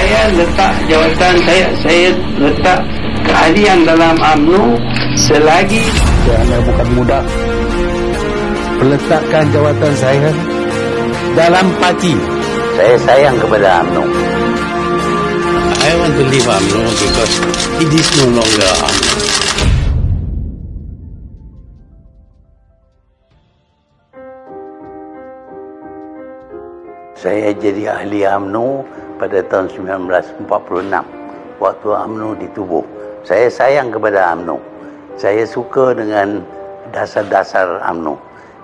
saya letak jawatan saya letak keahlian dalam UMNO selagi kerana bukan mudah meletakkan jawatan saya dalam parti. Saya sayang kepada UMNO. I want to leave UMNO because it is no longer UMNO. Saya jadi ahli UMNO pada tahun 1946 waktu UMNO ditubuh. Saya sayang kepada UMNO. Saya suka dengan dasar-dasar UMNO.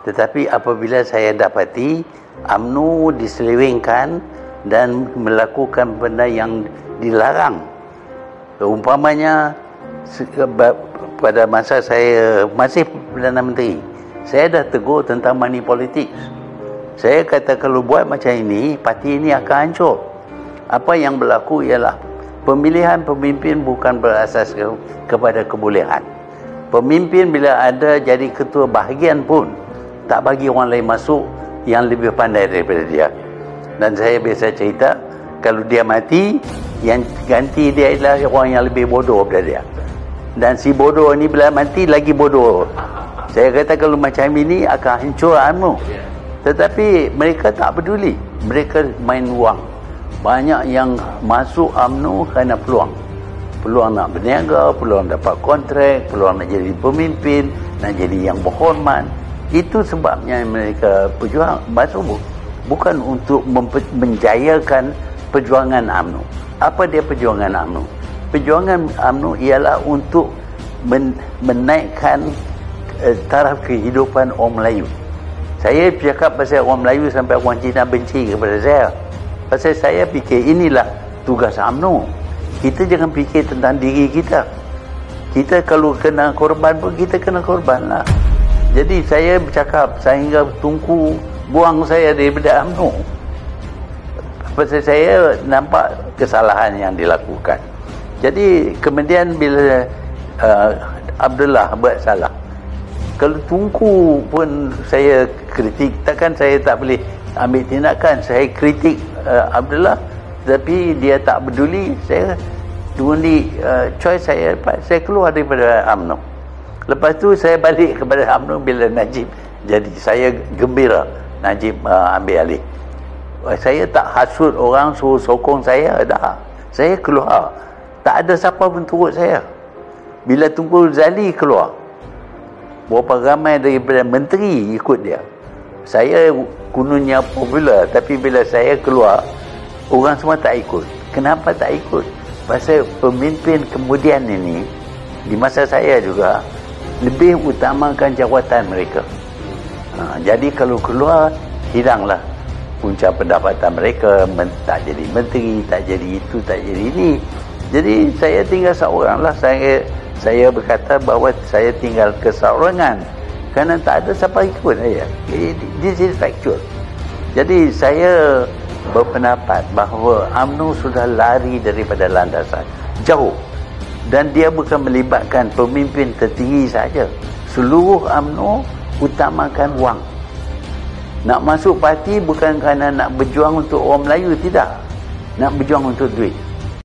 Tetapi apabila saya dapati UMNO diselewengkan dan melakukan benda yang dilarang, umpamanya pada masa saya masih Perdana Menteri, saya dah tegur tentang money politics. Saya kata kalau buat macam ini, parti ini akan hancur. Apa yang berlaku ialah pemilihan pemimpin bukan berasas kepada kebolehan. Pemimpin bila ada jadi ketua bahagian pun tak bagi orang lain masuk yang lebih pandai daripada dia. Dan saya biasa cerita, kalau dia mati, yang ganti dia adalah orang yang lebih bodoh daripada dia. Dan si bodoh ni bila mati lagi bodoh. Saya kata kalau macam ini akan hancur UMNO. Tetapi mereka tak peduli. Mereka main wang. Banyak yang masuk UMNO kerana peluang. Peluang nak berniaga, peluang dapat kontrak, peluang nak jadi pemimpin, nak jadi yang berhormat. Itu sebabnya mereka berjuang. Masuk bukan untuk menjayakan perjuangan UMNO. Apa dia perjuangan UMNO? Perjuangan UMNO ialah untuk menaikkan taraf kehidupan orang Melayu. Saya cakap pasal orang Melayu sampai orang Cina benci kepada saya. Pasal saya fikir inilah tugas UMNO. Kita jangan fikir tentang diri kita. Kita kalau kena korban pun kita kena korban lah. Jadi saya bercakap sehingga Tunku buang saya daripada UMNO. Pasal saya nampak kesalahan yang dilakukan. Jadi kemudian bila Abdullah buat salah, kalau Tunku pun saya kritik, takkan saya tak boleh ambil tindakan. Saya kritik Abdullah, tapi dia tak peduli. Saya choice saya keluar daripada UMNO. Lepas tu saya balik kepada UMNO bila Najib jadi. Saya gembira Najib ambil alih. Saya tak hasut orang suruh sokong saya dah. Saya keluar. Tak ada siapa pun turut saya. Bila Tunku Zali keluar, berapa ramai daripada menteri ikut dia. Saya kononnya popular, tapi bila saya keluar, orang semua tak ikut. Kenapa tak ikut? Pasal pemimpin kemudian ini, di masa saya juga, lebih utamakan jawatan mereka. Jadi kalau keluar, hilanglah punca pendapatan mereka. Tak jadi menteri, tak jadi itu, tak jadi ini. Jadi saya tinggal seorang lah. Saya berkata bahawa saya tinggal keseorangan kerana tak ada siapa ikut saya. This is factual. Jadi saya berpendapat bahawa UMNO sudah lari daripada landasan jauh, dan dia bukan melibatkan pemimpin tertinggi saja. Seluruh UMNO utamakan wang. Nak masuk parti bukan kerana nak berjuang untuk orang Melayu, tidak. Nak berjuang untuk duit.